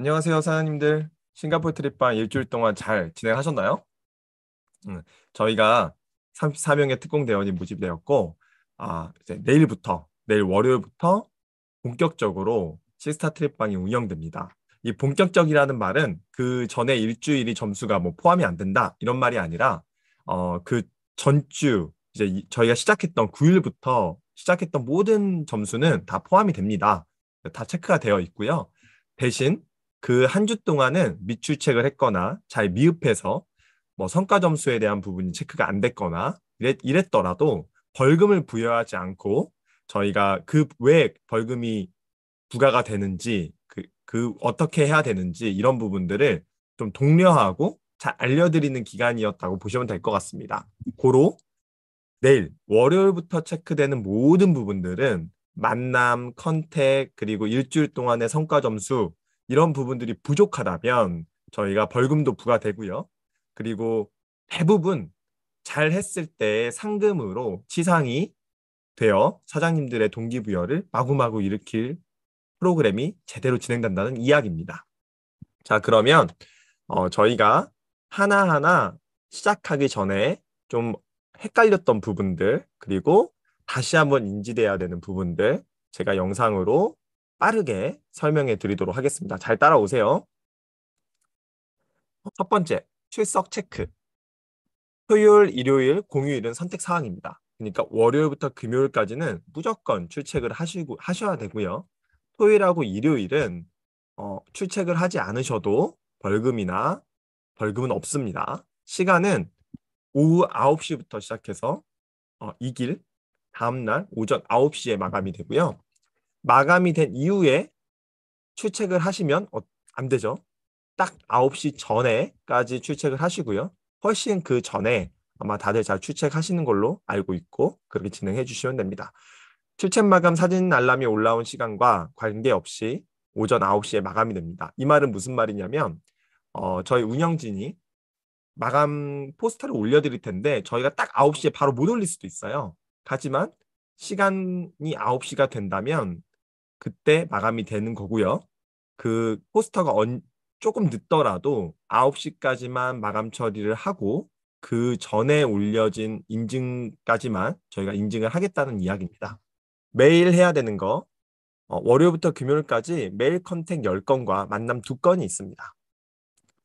안녕하세요, 사장님들. 싱가포르 트립방 일주일 동안 잘 진행하셨나요? 저희가 34명의 특공대원이 모집되었고, 이제 내일 월요일부터 본격적으로 시스타 트립방이 운영됩니다. 이 본격적이라는 말은 그 전에 일주일이 점수가 뭐 포함이 안 된다, 이런 말이 아니라, 그 전주, 이제 저희가 시작했던 9일부터 시작했던 모든 점수는 다 포함이 됩니다. 다 체크가 되어 있고요. 대신 그 한 주 동안은 미추책을 했거나 잘 미흡해서 뭐 성과 점수에 대한 부분이 체크가 안 됐거나 이랬더라도 벌금을 부여하지 않고 저희가 그 왜 벌금이 부과가 되는지 그 어떻게 해야 되는지 이런 부분들을 좀 독려하고 잘 알려드리는 기간이었다고 보시면 될 것 같습니다. 고로 내일 월요일부터 체크되는 모든 부분들은 만남, 컨택, 그리고 일주일 동안의 성과 점수 이런 부분들이 부족하다면 저희가 벌금도 부과되고요. 그리고 대부분 잘 했을 때 상금으로 치상이 되어 사장님들의 동기부여를 마구마구 일으킬 프로그램이 제대로 진행된다는 이야기입니다. 자, 그러면 저희가 하나하나 시작하기 전에 좀 헷갈렸던 부분들, 그리고 다시 한번 인지돼야 되는 부분들, 제가 영상으로 빠르게 설명해 드리도록 하겠습니다. 잘 따라오세요. 첫 번째, 출석 체크. 토요일, 일요일, 공휴일은 선택 사항입니다. 그러니까 월요일부터 금요일까지는 무조건 출첵을 하셔야 되고요. 토요일하고 일요일은 출첵을 하지 않으셔도 벌금은 없습니다. 시간은 오후 9시부터 시작해서 이길 다음날 오전 9시에 마감이 되고요. 마감이 된 이후에 출첵을 하시면 안 되죠. 딱 9시 전에까지 출첵을 하시고요. 훨씬 그 전에 아마 다들 잘 출첵하시는 걸로 알고 있고 그렇게 진행해 주시면 됩니다. 출첵 마감 사진 알람이 올라온 시간과 관계없이 오전 9시에 마감이 됩니다. 이 말은 무슨 말이냐면 저희 운영진이 마감 포스터를 올려드릴 텐데 저희가 딱 9시에 바로 못 올릴 수도 있어요. 하지만 시간이 9시가 된다면 그때 마감이 되는 거고요. 그 포스터가 조금 늦더라도 9시까지만 마감 처리를 하고 그 전에 올려진 인증까지만 저희가 인증을 하겠다는 이야기입니다. 매일 해야 되는 거 월요일부터 금요일까지 매일 컨택 10건과 만남 2건이 있습니다.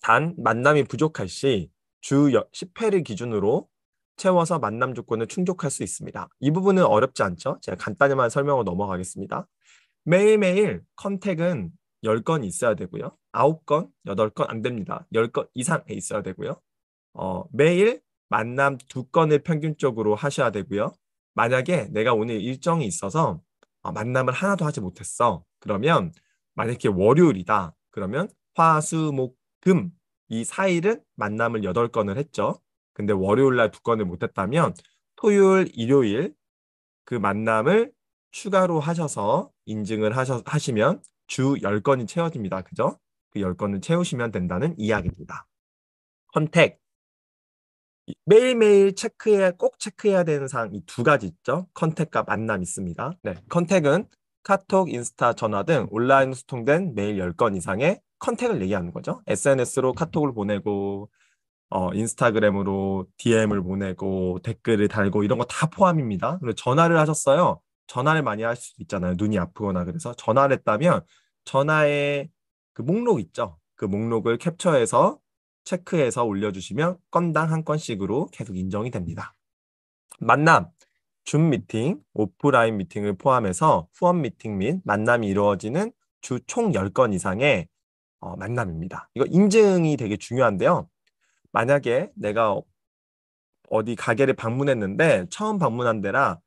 단 만남이 부족할 시 주 10회를 기준으로 채워서 만남 조건을 충족할 수 있습니다. 이 부분은 어렵지 않죠? 제가 간단히만 설명을 넘어가겠습니다. 매일매일 컨택은 10건 있어야 되고요. 9건, 8건 안 됩니다. 10건 이상에 있어야 되고요. 매일 만남 2건을 평균적으로 하셔야 되고요. 만약에 내가 오늘 일정이 있어서 만남을 하나도 하지 못했어. 그러면 만약에 월요일이다. 그러면 화, 수, 목, 금 이 4일은 만남을 8건을 했죠. 근데 월요일 날 2건을 못했다면 토요일, 일요일 그 만남을 추가로 하셔서 인증을 하시면 주 10건이 채워집니다. 그죠? 그 10건을 채우시면 된다는 이야기입니다. 컨택. 매일매일 꼭 체크해야 되는 사항 이 두 가지 있죠. 컨택과 만남 있습니다. 네, 컨택은 카톡, 인스타, 전화 등 온라인 소통된 메일 10건 이상의 컨택을 얘기하는 거죠. SNS로 카톡을 보내고 인스타그램으로 DM을 보내고 댓글을 달고 이런 거 다 포함입니다. 그리고 전화를 하셨어요. 전화를 많이 할 수도 있잖아요. 눈이 아프거나 그래서 전화를 했다면 전화의 그 목록 있죠. 그 목록을 캡처해서 체크해서 올려주시면 건당 한 건씩으로 계속 인정이 됩니다. 만남, 줌 미팅, 오프라인 미팅을 포함해서 후원 미팅 및 만남이 이루어지는 주 총 10건 이상의 만남입니다. 이거 인증이 되게 중요한데요. 만약에 내가 어디 가게를 방문했는데 처음 방문한 데라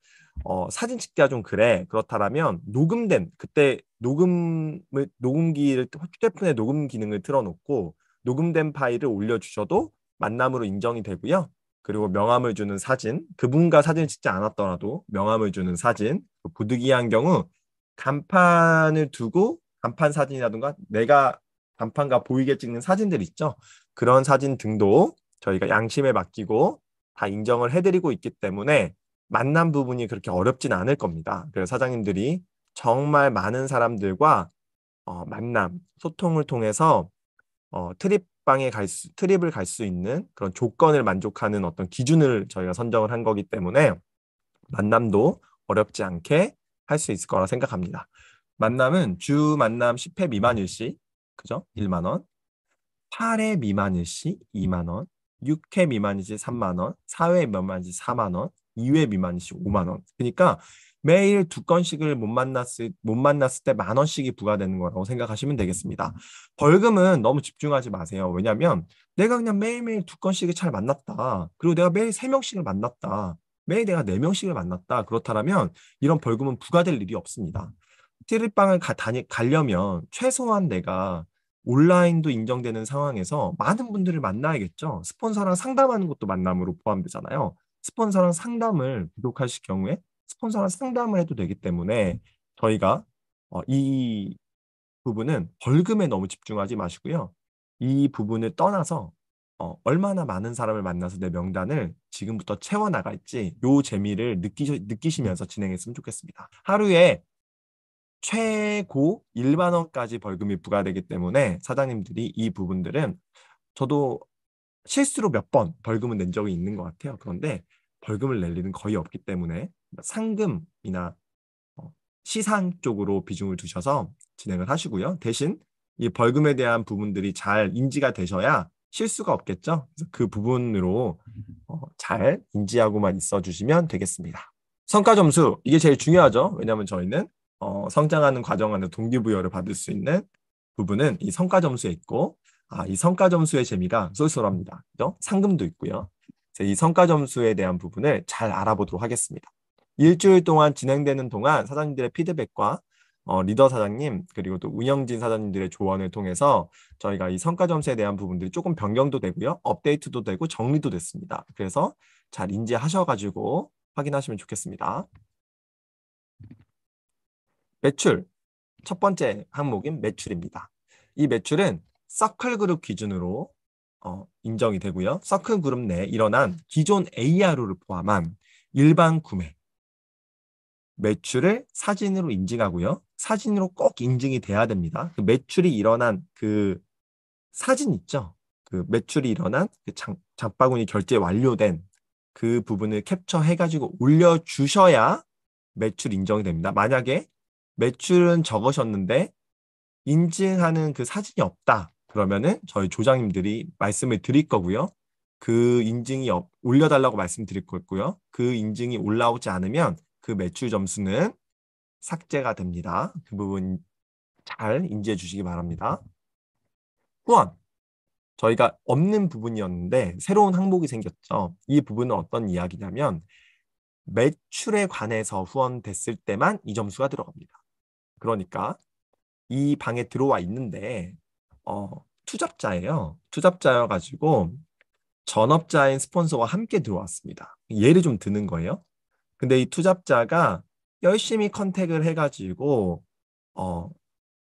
사진 찍기가 좀 그래. 그렇다면 녹음된 그때 녹음기를 휴대폰에 녹음 기능을 틀어놓고 녹음된 파일을 올려주셔도 만남으로 인정이 되고요. 그리고 명함을 주는 사진, 그분과 사진을 찍지 않았더라도 명함을 주는 사진, 부득이한 경우 간판을 두고 간판 사진이라든가 내가 간판과 보이게 찍는 사진들 있죠. 그런 사진 등도 저희가 양심에 맡기고 다 인정을 해드리고 있기 때문에 만남 부분이 그렇게 어렵진 않을 겁니다. 그래서 사장님들이 정말 많은 사람들과 만남, 소통을 통해서 트립을 갈 수 있는 그런 조건을 만족하는 어떤 기준을 저희가 선정을 한 거기 때문에 만남도 어렵지 않게 할 수 있을 거라 생각합니다. 만남은 주 만남 10회 미만일 시, 그죠? 1만 원. 8회 미만일 시 2만 원, 6회 미만일 시 3만 원, 4회 미만일 시 4만 원, 2회 미만일 시 5만 원. 그러니까 매일 두 건씩을 못 만났을 때 만 원씩이 부과되는 거라고 생각하시면 되겠습니다. 벌금은 너무 집중하지 마세요. 왜냐하면 내가 그냥 매일매일 두 건씩을 잘 만났다. 그리고 내가 매일 세 명씩을 만났다. 매일 내가 네 명씩을 만났다. 그렇다면 이런 벌금은 부과될 일이 없습니다. 티르방을 가려면 최소한 내가 온라인도 인정되는 상황에서 많은 분들을 만나야겠죠. 스폰서랑 상담하는 것도 만남으로 포함되잖아요. 스폰서랑 상담을 구독하실 경우에 스폰서랑 상담을 해도 되기 때문에 저희가 이 부분은 벌금에 너무 집중하지 마시고요. 이 부분을 떠나서 얼마나 많은 사람을 만나서 내 명단을 지금부터 채워나갈지 요 재미를 느끼시면서 진행했으면 좋겠습니다. 하루에 최고 1만 원까지 벌금이 부과되기 때문에 사장님들이 이 부분들은 저도 실수로 몇 번 벌금을 낸 적이 있는 것 같아요. 그런데 벌금을 낼 일은 거의 없기 때문에 상금이나 시상 쪽으로 비중을 두셔서 진행을 하시고요. 대신 이 벌금에 대한 부분들이 잘 인지가 되셔야 실수가 없겠죠. 그래서 그 부분으로 잘 인지하고만 있어 주시면 되겠습니다. 성과 점수, 이게 제일 중요하죠. 왜냐하면 저희는 성장하는 과정 안에 동기부여를 받을 수 있는 부분은 이 성과 점수에 있고, 이 성과 점수의 재미가 쏠쏠합니다. 그죠? 상금도 있고요. 그래서 이 성과 점수에 대한 부분을 잘 알아보도록 하겠습니다. 일주일 동안 진행되는 동안 사장님들의 피드백과 리더 사장님 그리고 또 운영진 사장님들의 조언을 통해서 저희가 이 성과 점수에 대한 부분들이 조금 변경도 되고요. 업데이트도 되고 정리도 됐습니다. 그래서 잘 인지하셔가지고 확인하시면 좋겠습니다. 매출, 첫 번째 항목인 매출입니다. 이 매출은 서클 그룹 기준으로 인정이 되고요. 서클 그룹 내에 일어난 기존 ARO를 포함한 일반 구매, 매출을 사진으로 인증하고요. 사진으로 꼭 인증이 돼야 됩니다. 그 매출이 일어난 그 사진 있죠? 그 매출이 일어난 그 장바구니 결제 완료된 그 부분을 캡처해가지고 올려주셔야 매출 인정이 됩니다. 만약에 매출은 적으셨는데 인증하는 그 사진이 없다. 그러면은 저희 조장님들이 말씀을 드릴 거고요. 그 인증이 올려달라고 말씀드릴 거고요. 그 인증이 올라오지 않으면 그 매출 점수는 삭제가 됩니다. 그 부분 잘 인지해 주시기 바랍니다. 후원. 저희가 없는 부분이었는데 새로운 항목이 생겼죠. 이 부분은 어떤 이야기냐면 매출에 관해서 후원됐을 때만 이 점수가 들어갑니다. 그러니까 이 방에 들어와 있는데 투잡자예요. 투잡자여가지고 전업자인 스폰서와 함께 들어왔습니다. 예를 좀 드는 거예요. 근데 이 투잡자가 열심히 컨택을 해가지고 어,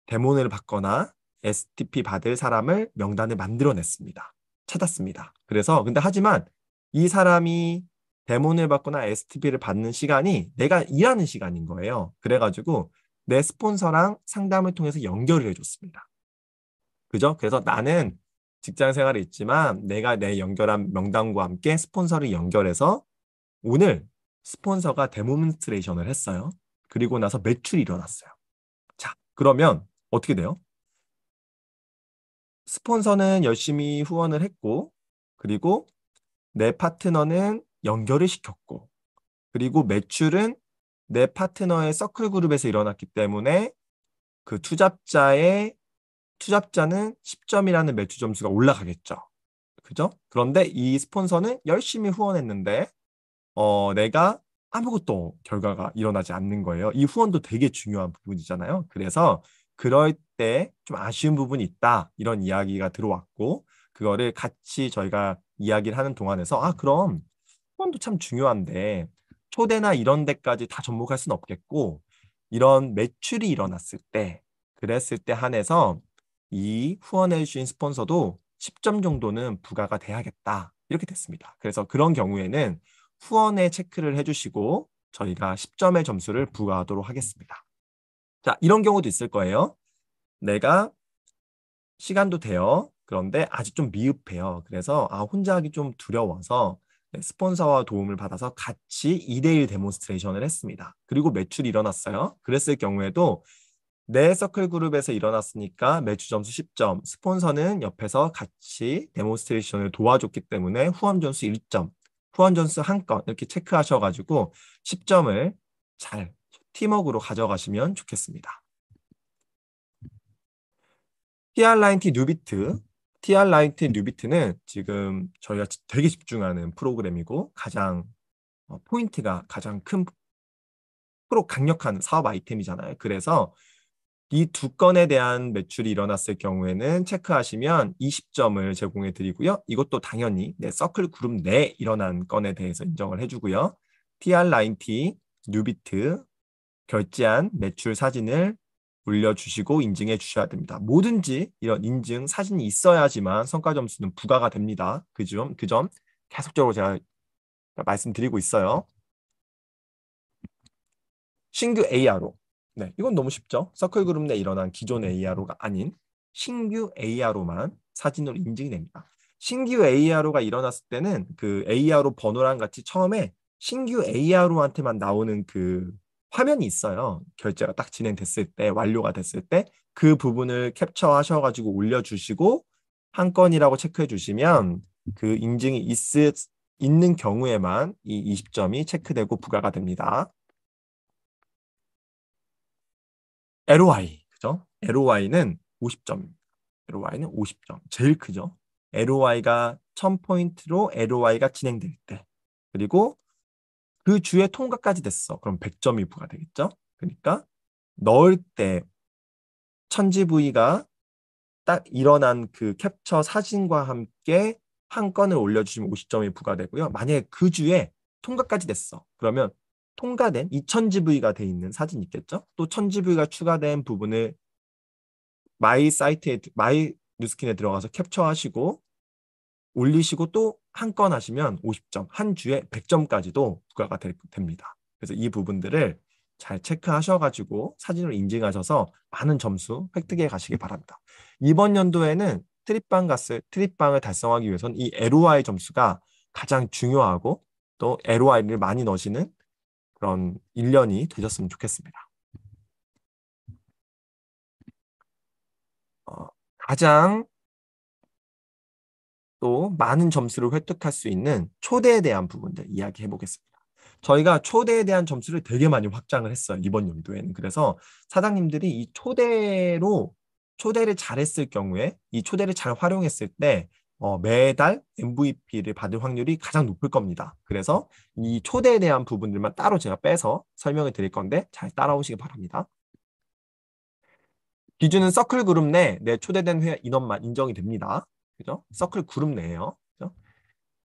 데모를 받거나 STP 받을 사람을 명단을 만들어냈습니다. 찾았습니다. 그래서 근데 하지만 이 사람이 데모를 받거나 STP를 받는 시간이 내가 일하는 시간인 거예요. 그래가지고 내 스폰서랑 상담을 통해서 연결을 해줬습니다. 그죠? 그래서 나는 직장 생활이 있지만 내가 내 연결한 명단과 함께 스폰서를 연결해서 오늘 스폰서가 데모문스트레이션을 했어요. 그리고 나서 매출이 일어났어요. 자, 그러면 어떻게 돼요? 스폰서는 열심히 후원을 했고, 그리고 내 파트너는 연결을 시켰고, 그리고 매출은 내 파트너의 서클 그룹에서 일어났기 때문에 그 투잡자는 10점이라는 매출 점수가 올라가겠죠. 그죠? 그런데 이 스폰서는 열심히 후원했는데 내가 아무것도 결과가 일어나지 않는 거예요. 이 후원도 되게 중요한 부분이잖아요. 그래서 그럴 때 좀 아쉬운 부분이 있다. 이런 이야기가 들어왔고 그거를 같이 저희가 이야기를 하는 동안에서 그럼 후원도 참 중요한데 초대나 이런 데까지 다 접목할 수는 없겠고 이런 매출이 일어났을 때 그랬을 때 한해서 이 후원해 주신 스폰서도 10점 정도는 부과가 돼야겠다. 이렇게 됐습니다. 그래서 그런 경우에는 후원에 체크를 해주시고 저희가 10점의 점수를 부과하도록 하겠습니다. 자, 이런 경우도 있을 거예요. 내가 시간도 돼요. 그런데 아직 좀 미흡해요. 그래서 혼자 하기 좀 두려워서 스폰서와 도움을 받아서 같이 2대1 데몬스트레이션을 했습니다. 그리고 매출이 일어났어요. 그랬을 경우에도 내 서클 그룹에서 일어났으니까 매출 점수 10점, 스폰서는 옆에서 같이 데몬스트레이션을 도와줬기 때문에 후원 점수 1점, 후원 점수 1건 이렇게 체크하셔가지고 10점을 잘 팀워크로 가져가시면 좋겠습니다. TR90 뉴비트. TR90 뉴비트는 지금 저희가 되게 집중하는 프로그램이고 가장 포인트가 가장 큰 프로 강력한 사업 아이템이잖아요. 그래서 이 두 건에 대한 매출이 일어났을 경우에는 체크하시면 20점을 제공해 드리고요. 이것도 당연히 내 서클 그룹 내에 일어난 건에 대해서 인정을 해주고요. TR90 뉴비트 결제한 매출 사진을 올려주시고 인증해 주셔야 됩니다. 뭐든지 이런 인증 사진이 있어야지만 성과 점수는 부과가 됩니다. 그 점 계속적으로 제가 말씀드리고 있어요. 신규 ARO. 네, 이건 너무 쉽죠. 서클 그룹 내 일어난 기존 ARO가 아닌 신규 ARO만 사진으로 인증이 됩니다. 신규 ARO가 일어났을 때는 그 ARO 번호랑 같이 처음에 신규 ARO한테만 나오는 그 화면이 있어요. 결제가 딱 진행됐을 때, 완료가 됐을 때 그 부분을 캡처하셔가지고 올려주시고 한 건이라고 체크해 주시면 그 인증이 있는 경우에만 이 20점이 체크되고 부과가 됩니다. LOI, 그죠? LOI는 50점. LOI는 50점. 제일 크죠? LOI가 1000포인트로 LOI가 진행될 때. 그리고 그 주에 통과까지 됐어. 그럼 100점이 부과되겠죠? 그러니까 넣을 때 천지 부위가 딱 일어난 그 캡처 사진과 함께 한 건을 올려주시면 50점이 부과되고요. 만약에 그 주에 통과까지 됐어. 그러면 통과된 2000GV가 돼 있는 사진이 있겠죠? 또 1000GV가 추가된 부분을 마이 뉴스킨에 들어가서 캡처하시고 올리시고 또 한 건 하시면 50점, 한 주에 100점까지도 부과가 됩니다. 그래서 이 부분들을 잘 체크하셔가지고 사진을 인증하셔서 많은 점수 획득해 가시기 바랍니다. 이번 연도에는 트립방을 달성하기 위해서는 이 LOI 점수가 가장 중요하고 또 LOI를 많이 넣으시는 그런 1년이 되셨으면 좋겠습니다. 가장 또 많은 점수를 획득할 수 있는 초대에 대한 부분들 이야기해 보겠습니다. 저희가 초대에 대한 점수를 되게 많이 확장을 했어요. 이번 연도에는. 그래서 사장님들이 이 초대를 잘했을 경우에 이 초대를 잘 활용했을 때 매달 MVP를 받을 확률이 가장 높을 겁니다. 그래서 이 초대에 대한 부분들만 따로 제가 빼서 설명을 드릴 건데 잘 따라오시기 바랍니다. 기준은 서클 그룹 내 초대된 회원 인원만 인정이 됩니다. 그죠? 서클 그룹 내에요. 그죠?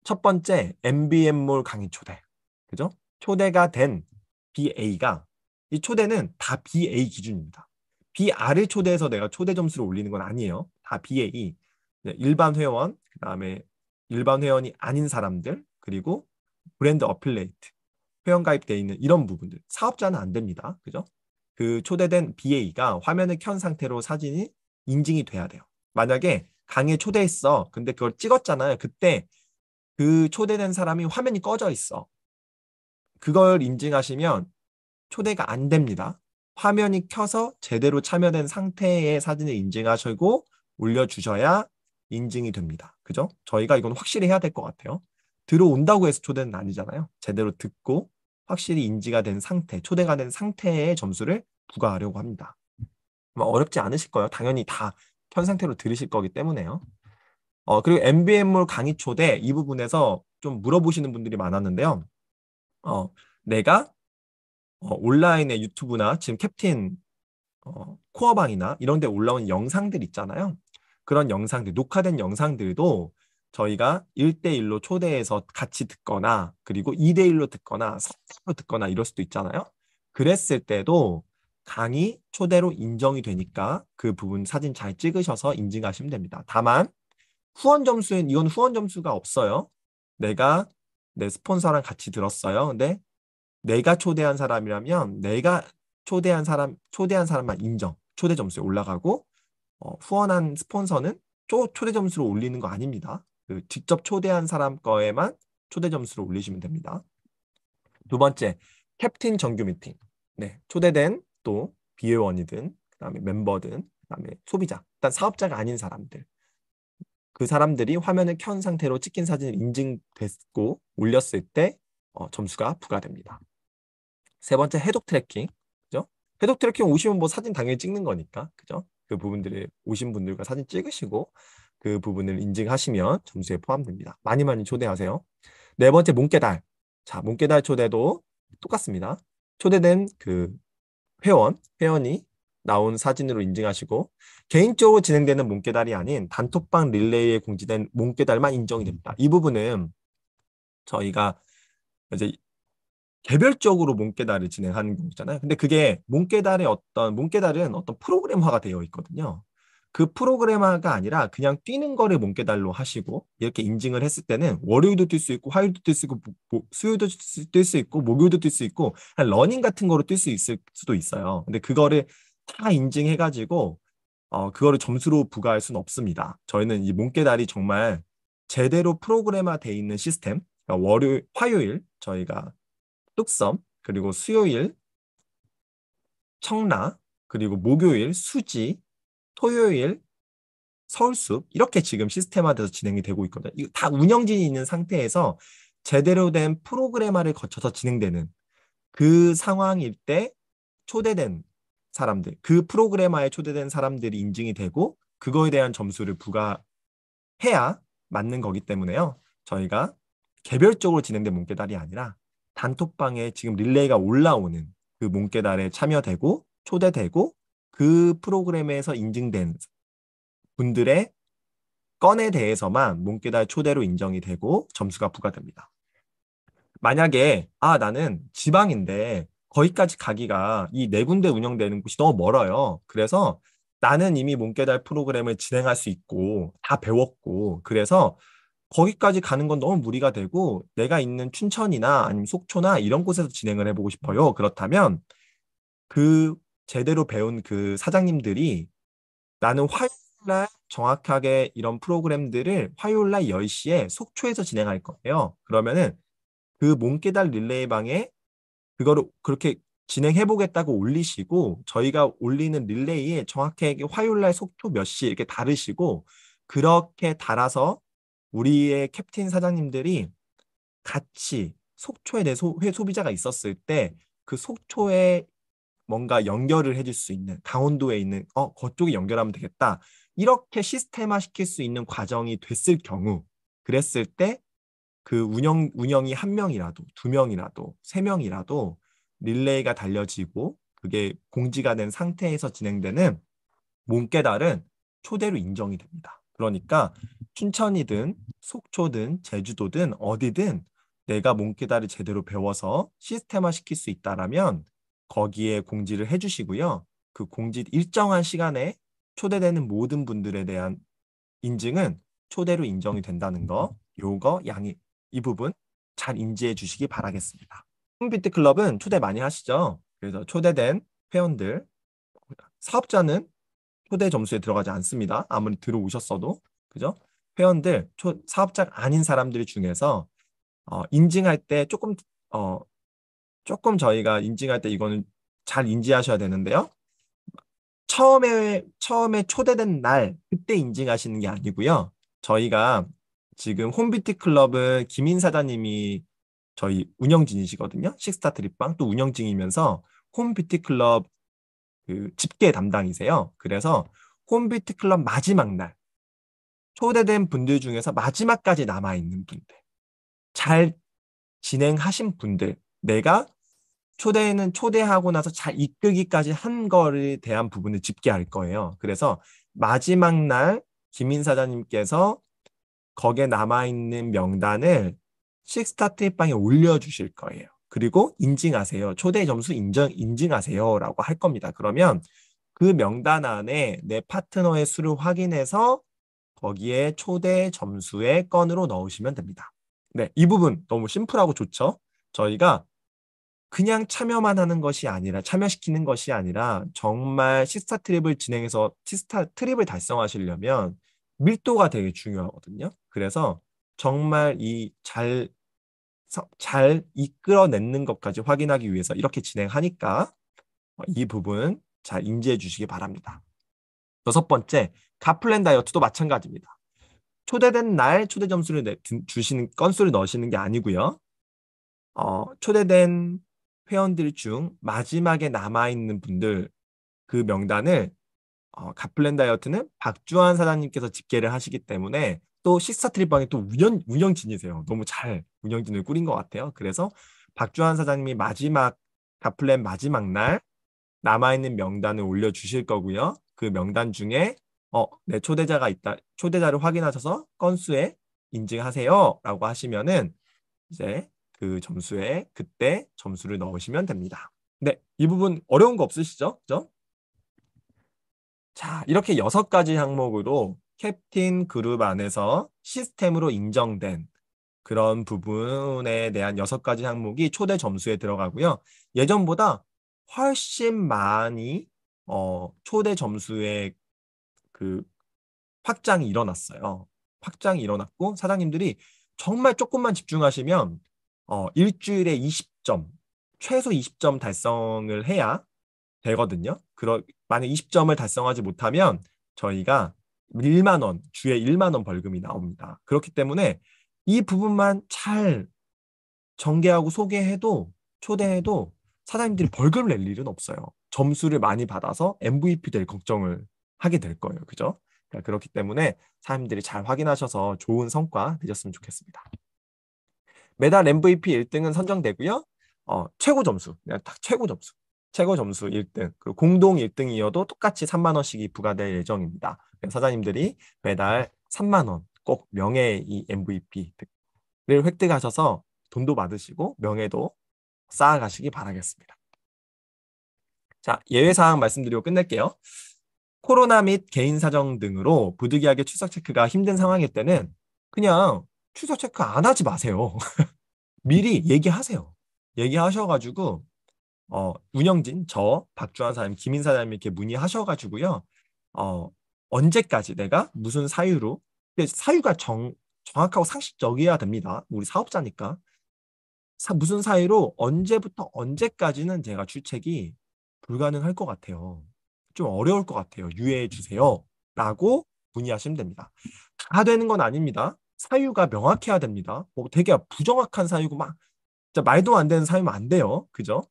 첫 번째, MBM몰 강의 초대. 그죠? 초대가 된 BA가, 이 초대는 다 BA 기준입니다. BR을 초대해서 내가 초대 점수를 올리는 건 아니에요. 다 BA. 네, 일반 회원, 그 다음에 일반 회원이 아닌 사람들, 그리고 브랜드 어필레이트, 회원 가입되어 있는 이런 부분들. 사업자는 안 됩니다. 그죠? 그 초대된 BA가 화면을 켠 상태로 사진이 인증이 돼야 돼요. 만약에 강의에 초대했어. 근데 그걸 찍었잖아요. 그때 그 초대된 사람이 화면이 꺼져 있어. 그걸 인증하시면 초대가 안 됩니다. 화면이 켜서 제대로 참여된 상태의 사진을 인증하시고 올려주셔야 인증이 됩니다. 그죠? 저희가 이건 확실히 해야 될 것 같아요. 들어온다고 해서 초대는 아니잖아요. 제대로 듣고 확실히 인지가 된 상태, 초대가 된 상태의 점수를 부과하려고 합니다. 어렵지 않으실 거예요. 당연히 다 켠 상태로 들으실 거기 때문에요. 그리고 MBM몰 강의 초대 이 부분에서 좀 물어보시는 분들이 많았는데요. 내가 온라인의 유튜브나 지금 캡틴 코어방이나 이런 데 올라온 영상들 있잖아요. 그런 영상들, 녹화된 영상들도 저희가 1대1로 초대해서 같이 듣거나 그리고 2대1로 듣거나 3대1로 듣거나 이럴 수도 있잖아요. 그랬을 때도 강의 초대로 인정이 되니까 그 부분 사진 잘 찍으셔서 인증하시면 됩니다. 다만 이건 후원 점수가 없어요. 내가 내 스폰서랑 같이 들었어요. 근데 내가 초대한 사람이라면 내가 초대한 사람만 인정. 초대 점수에 올라가고 후원한 스폰서는 초대 점수를 올리는 거 아닙니다. 그 직접 초대한 사람 거에만 초대 점수를 올리시면 됩니다. 두 번째, 캡틴 정규 미팅. 네, 초대된 또 비회원이든 그다음에 멤버든 그다음에 소비자, 일단 사업자가 아닌 사람들. 그 사람들이 화면을 켠 상태로 찍힌 사진을 인증됐고 올렸을 때 점수가 부과됩니다. 세 번째, 해독 트래킹. 그죠? 해독 트래킹 오시면 뭐 사진 당연히 찍는 거니까. 그죠? 그 부분들을 오신 분들과 사진 찍으시고 그 부분을 인증하시면 점수에 포함됩니다. 많이 많이 초대하세요. 네 번째, 몽깨달. 자, 몽깨달 초대도 똑같습니다. 초대된 그 회원이 나온 사진으로 인증하시고 개인적으로 진행되는 몽깨달이 아닌 단톡방 릴레이에 공지된 몽깨달만 인정이 됩니다. 이 부분은 저희가 이제 개별적으로 몽깨달을 진행하는 경우잖아요. 근데 그게 몽깨달은 어떤 프로그램화가 되어 있거든요. 그 프로그램화가 아니라 그냥 뛰는 거를 몽깨달로 하시고 이렇게 인증을 했을 때는 월요일도 뛸 수 있고 화요일도 뛸 수 있고 수요일도 뛸 수 있고 목요일도 뛸 수 있고 러닝 같은 거로 뛸 수 있을 수도 있어요. 근데 그거를 다 인증해가지고 그거를 점수로 부과할 수는 없습니다. 저희는 이 몽깨달이 정말 제대로 프로그램화 돼 있는 시스템, 그러니까 화요일 저희가 뚝섬, 그리고 수요일 청라, 그리고 목요일 수지, 토요일 서울숲 이렇게 지금 시스템화돼서 진행이 되고 있거든요. 이거 다 운영진이 있는 상태에서 제대로 된 프로그래머를 거쳐서 진행되는 그 상황일 때 초대된 사람들, 그 프로그래머에 초대된 사람들이 인증이 되고 그거에 대한 점수를 부과해야 맞는 거기 때문에요. 저희가 개별적으로 진행된 몽깨달이 아니라 단톡방에 지금 릴레이가 올라오는 그 몽깨달에 참여되고 초대되고 그 프로그램에서 인증된 분들의 건에 대해서만 몽깨달 초대로 인정이 되고 점수가 부과됩니다. 만약에 나는 지방인데 거기까지 가기가 이 네 군데 운영되는 곳이 너무 멀어요. 그래서 나는 이미 몽깨달 프로그램을 진행할 수 있고 다 배웠고 그래서 거기까지 가는 건 너무 무리가 되고 내가 있는 춘천이나 아니면 속초나 이런 곳에서 진행을 해보고 싶어요. 그렇다면 그 제대로 배운 그 사장님들이 나는 화요일날 정확하게 이런 프로그램들을 화요일날 10시에 속초에서 진행할 거예요. 그러면은 그 몸깨달 릴레이 방에 그거를 그렇게 진행해 보겠다고 올리시고 저희가 올리는 릴레이에 정확하게 화요일날 속초 몇 시 이렇게 다르시고 그렇게 달아서 우리의 캡틴 사장님들이 같이 속초에 내 소비자가 있었을 때 그 속초에 뭔가 연결을 해줄 수 있는 강원도에 있는 그쪽에 연결하면 되겠다. 이렇게 시스템화 시킬 수 있는 과정이 됐을 경우 그랬을 때 그 운영이 한 명이라도 두 명이라도 세 명이라도 릴레이가 달려지고 그게 공지가 된 상태에서 진행되는 몸깨달은 초대로 인정이 됩니다. 그러니까 춘천이든 속초든 제주도든 어디든 내가 몸깨달을 제대로 배워서 시스템화 시킬 수 있다라면 거기에 공지를 해주시고요. 그 공지 일정한 시간에 초대되는 모든 분들에 대한 인증은 초대로 인정이 된다는 거, 요거 이 부분 잘 인지해 주시기 바라겠습니다. 홈비트 클럽은 초대 많이 하시죠? 그래서 초대된 회원들, 사업자는 초대 점수에 들어가지 않습니다. 아무리 들어오셨어도. 그죠? 회원들, 사업자가 아닌 사람들 중에서 인증할 때 조금 저희가 인증할 때 이거는 잘 인지하셔야 되는데요. 처음에 초대된 날 그때 인증하시는 게 아니고요. 저희가 지금 홈뷰티 클럽은 김인 사장님이 저희 운영진이시거든요. 식스타 드립방 또 운영진이면서 홈뷰티 클럽 그 집계 담당이세요. 그래서 홈뷰티 클럽 마지막 날 초대된 분들 중에서 마지막까지 남아있는 분들 잘 진행하신 분들 내가 초대하고 나서 잘 이끌기까지 한 거에 대한 부분을 집계할 거예요. 그래서 마지막 날 김인 사장님께서 거기에 남아있는 명단을 식스타트방에 올려주실 거예요. 그리고 인증하세요. 초대 점수 인증하세요라고 할 겁니다. 그러면 그 명단 안에 내 파트너의 수를 확인해서 거기에 초대 점수의 건으로 넣으시면 됩니다. 네, 이 부분 너무 심플하고 좋죠? 저희가 그냥 참여만 하는 것이 아니라 참여시키는 것이 아니라 정말 시스타 트립을 진행해서 시스타 트립을 달성하시려면 밀도가 되게 중요하거든요. 그래서 정말 잘 이끌어내는 것까지 확인하기 위해서 이렇게 진행하니까 이 부분 잘 인지해 주시기 바랍니다. 여섯 번째, 가플랜 다이어트도 마찬가지입니다. 초대된 날 초대 점수를 주시는 건수를 넣으시는 게 아니고요. 초대된 회원들 중 마지막에 남아있는 분들 그 명단을 가플랜 다이어트는 박주환 사장님께서 집계를 하시기 때문에 또 시스타 트립방이 또 운영진이세요. 너무 잘 운영진을 꾸린 것 같아요. 그래서 박주환 사장님이 가플랜 마지막 날 남아있는 명단을 올려주실 거고요. 그 명단 중에 내 초대자가 있다. 초대자를 확인하셔서 건수에 인증하세요. 라고 하시면은 이제 그 점수에 그때 점수를 넣으시면 됩니다. 네, 이 부분 어려운 거 없으시죠? 그죠? 자, 이렇게 6가지 항목으로 캡틴 그룹 안에서 시스템으로 인정된 그런 부분에 대한 6가지 항목이 초대 점수에 들어가고요. 예전보다 훨씬 많이 초대 점수의 그 확장이 일어났어요. 확장이 일어났고 사장님들이 정말 조금만 집중하시면 일주일에 20점, 최소 20점 달성을 해야 되거든요. 만약 20점을 달성하지 못하면 저희가 1만 원, 주에 1만 원 벌금이 나옵니다. 그렇기 때문에 이 부분만 잘 전개하고 소개해도 초대해도 사장님들이 벌금을 낼 일은 없어요. 점수를 많이 받아서 MVP 될 걱정을 하게 될 거예요. 그죠? 그러니까 그렇기 때문에 사장님들이 잘 확인하셔서 좋은 성과 내셨으면 좋겠습니다. 매달 MVP 1등은 선정되고요. 최고 점수, 그냥 딱 최고 점수. 최고 점수 1등, 그리고 공동 1등이어도 똑같이 3만 원씩이 부과될 예정입니다. 사장님들이 매달 3만 원 꼭 명예 이 MVP를 획득하셔서 돈도 받으시고 명예도 쌓아가시기 바라겠습니다. 자, 예외사항 말씀드리고 끝낼게요. 코로나 및 개인 사정 등으로 부득이하게 출석 체크가 힘든 상황일 때는 그냥 출석 체크 안 하지 마세요. 미리 얘기하세요. 얘기하셔가지고 운영진, 박주환 사장님, 김인 사장님 이렇게 문의하셔가지고요. 언제까지 내가 무슨 사유로, 근데 사유가 정확하고 상식적이어야 됩니다. 우리 사업자니까. 무슨 사유로 언제부터 언제까지는 제가 출첵이 불가능할 것 같아요. 좀 어려울 것 같아요. 유예해 주세요. 라고 문의하시면 됩니다. 다 되는 건 아닙니다. 사유가 명확해야 됩니다. 뭐 되게 부정확한 사유고 막 진짜 말도 안 되는 사유면 안 돼요. 그죠?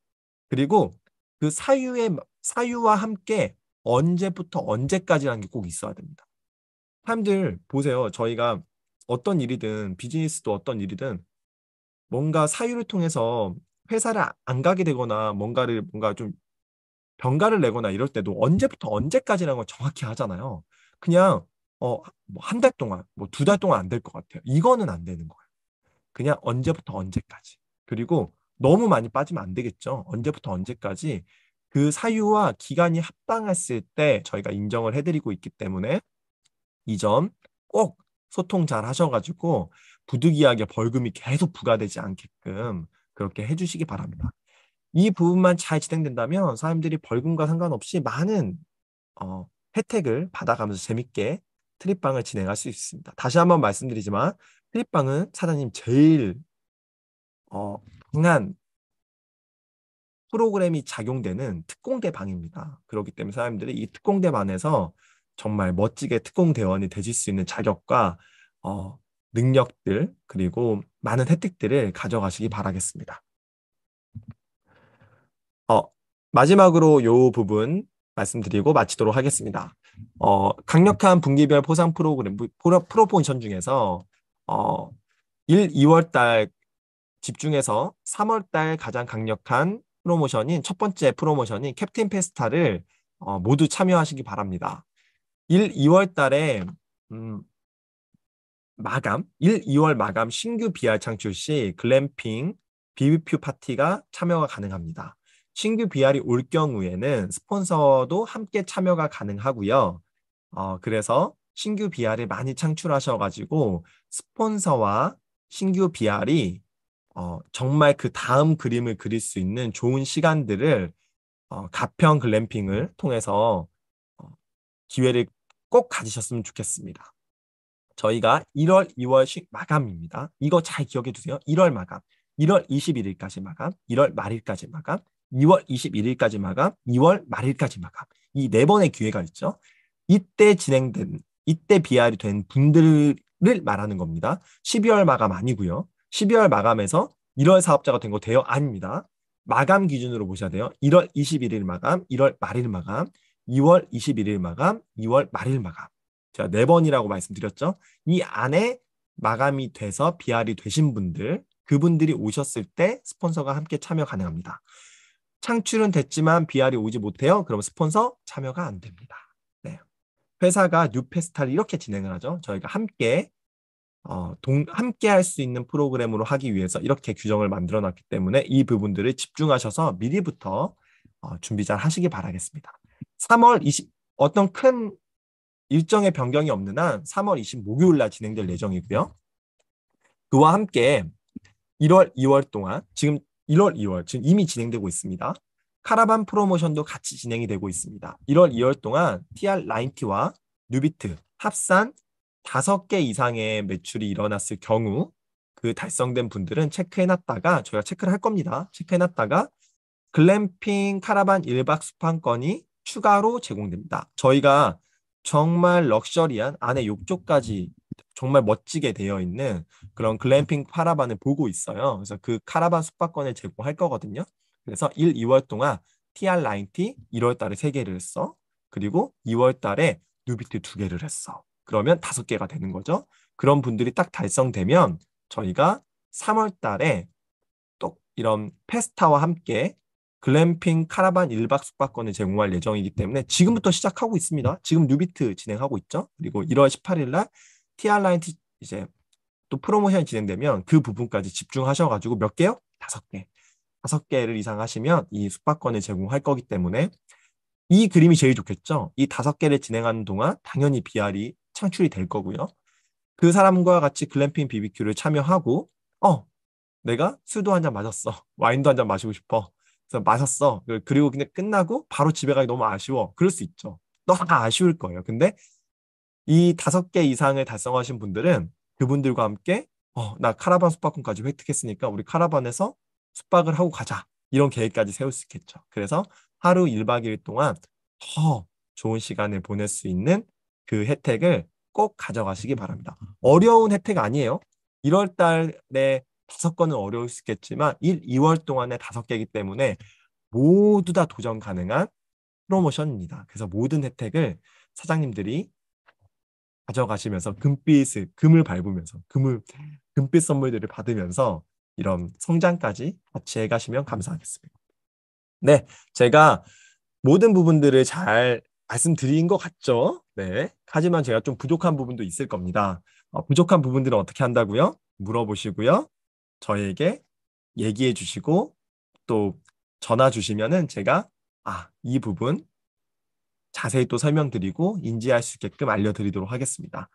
그리고 그 사유와 함께 언제부터 언제까지라는 게 꼭 있어야 됩니다. 사람들 보세요. 저희가 어떤 일이든 비즈니스도 어떤 일이든 뭔가 사유를 통해서 회사를 안 가게 되거나 뭔가 좀 병가를 내거나 이럴 때도 언제부터 언제까지라는 걸 정확히 하잖아요. 그냥 한 달 동안, 뭐 2달 동안 안 될 것 같아요. 이거는 안 되는 거예요. 그냥 언제부터 언제까지. 그리고 너무 많이 빠지면 안 되겠죠. 언제부터 언제까지 그 사유와 기간이 합당했을 때 저희가 인정을 해드리고 있기 때문에 이 점 꼭 소통 잘 하셔가지고 부득이하게 벌금이 계속 부과되지 않게끔 그렇게 해주시기 바랍니다. 이 부분만 잘 진행된다면 사람들이 벌금과 상관없이 많은 혜택을 받아가면서 재밌게 트립방을 진행할 수 있습니다. 다시 한번 말씀드리지만 트립방은 사장님 제일 강한 프로그램이 작용되는 특공대 방입니다. 그렇기 때문에 사람들이 이 특공대 반에서 정말 멋지게 특공대원이 되실 수 있는 자격과 능력들 그리고 많은 혜택들을 가져가시기 바라겠습니다. 마지막으로 이 부분 말씀드리고 마치도록 하겠습니다. 강력한 분기별 포상 프로그램, 프로포지션 중에서 1, 2월 달 집중해서 3월 달 가장 강력한 프로모션인 첫 번째 프로모션인 캡틴 페스타를 모두 참여하시기 바랍니다. 1, 2월 달에 2월 마감 신규 BR 창출 시 글램핑, BBQ 파티가 참여가 가능합니다. 신규 BR이 올 경우에는 스폰서도 함께 참여가 가능하고요. 그래서 신규 BR을 많이 창출하셔가지고 스폰서와 신규 BR이 정말 그 다음 그림을 그릴 수 있는 좋은 시간들을 가평 글램핑을 통해서 어, 기회를 꼭 가지셨으면 좋겠습니다. 저희가 1월, 2월씩 마감입니다. 이거 잘 기억해 두세요. 1월 마감, 1월 21일까지 마감, 1월 말일까지 마감, 2월 21일까지 마감, 2월 말일까지 마감. 이 네 번의 기회가 있죠. 이때 비알이 된 분들을 말하는 겁니다. 12월 마감 아니고요. 12월 마감에서 1월 사업자가 된 거 돼요? 아닙니다. 마감 기준으로 보셔야 돼요. 1월 21일 마감, 1월 말일 마감, 2월 21일 마감, 2월 말일 마감. 제가 네 번이라고 말씀드렸죠. 이 안에 마감이 돼서 비알이 되신 분들, 그분들이 오셨을 때 스폰서가 함께 참여 가능합니다. 창출은 됐지만 비알이 오지 못해요. 그럼 스폰서 참여가 안 됩니다. 네. 회사가 뉴페스타를 이렇게 진행을 하죠. 저희가 함께 함께 할 수 있는 프로그램으로 하기 위해서 이렇게 규정을 만들어 놨기 때문에 이 부분들을 집중하셔서 미리부터 준비 잘 하시기 바라겠습니다. 3월 20 어떤 큰 일정의 변경이 없는 한 3월 20 목요일 날 진행될 예정이고요. 그와 함께 1월, 2월 동안 지금 1월, 2월 지금 이미 진행되고 있습니다. 카라반 프로모션도 같이 진행이 되고 있습니다. 1월, 2월 동안 TR90와 뉴비트 합산 5개 이상의 매출이 일어났을 경우 그 달성된 분들은 체크해놨다가 저희가 체크를 할 겁니다. 체크해놨다가 글램핑 카라반 1박 숙박권이 추가로 제공됩니다. 저희가 정말 럭셔리한 안에 욕조까지 정말 멋지게 되어 있는 그런 글램핑 카라반을 보고 있어요. 그래서 그 카라반 숙박권을 제공할 거거든요. 그래서 1, 2월 동안 TR90 1월 달에 3개를 했어. 그리고 2월 달에 뉴비트 2개를 했어. 그러면 5개가 되는 거죠. 그런 분들이 딱 달성되면 저희가 3월 달에 또 이런 페스타와 함께 글램핑 카라반 1박 숙박권을 제공할 예정이기 때문에 지금부터 시작하고 있습니다. 지금 뉴비트 진행하고 있죠. 그리고 1월 18일 날 TR9 이제 또 프로모션이 진행되면 그 부분까지 집중하셔가지고 몇 개요? 5개. 5개를 이상 하시면 이 숙박권을 제공할 거기 때문에 이 그림이 제일 좋겠죠. 이 5개를 진행하는 동안 당연히 BR이 창출이 될 거고요. 그 사람과 같이 글램핑 BBQ를 참여하고 내가 술도 한 잔 마셨어. 와인도 한 잔 마시고 싶어. 그래서 마셨어. 그리고 그냥 끝나고 바로 집에 가기 너무 아쉬워. 그럴 수 있죠. 너 다 아쉬울 거예요. 근데 이 5개 이상을 달성하신 분들은 그분들과 함께 나 카라반 숙박권까지 획득했으니까 우리 카라반에서 숙박을 하고 가자. 이런 계획까지 세울 수 있겠죠. 그래서 하루 1박 2일 동안 더 좋은 시간을 보낼 수 있는 그 혜택을 꼭 가져가시기 바랍니다. 어려운 혜택 아니에요. 1월 달에 5건은 어려울 수 있겠지만 1, 2월 동안에 5개이기 때문에 모두 다 도전 가능한 프로모션입니다. 그래서 모든 혜택을 사장님들이 가져가시면서 금을 밟으면서 금빛 선물들을 받으면서 이런 성장까지 같이 해가시면 감사하겠습니다. 네, 제가 모든 부분들을 잘 말씀드린 것 같죠? 네. 하지만 제가 좀 부족한 부분도 있을 겁니다. 부족한 부분들은 어떻게 한다고요? 물어보시고요. 저에게 얘기해 주시고 또 전화 주시면은 제가 이 부분 자세히 또 설명드리고 인지할 수 있게끔 알려드리도록 하겠습니다.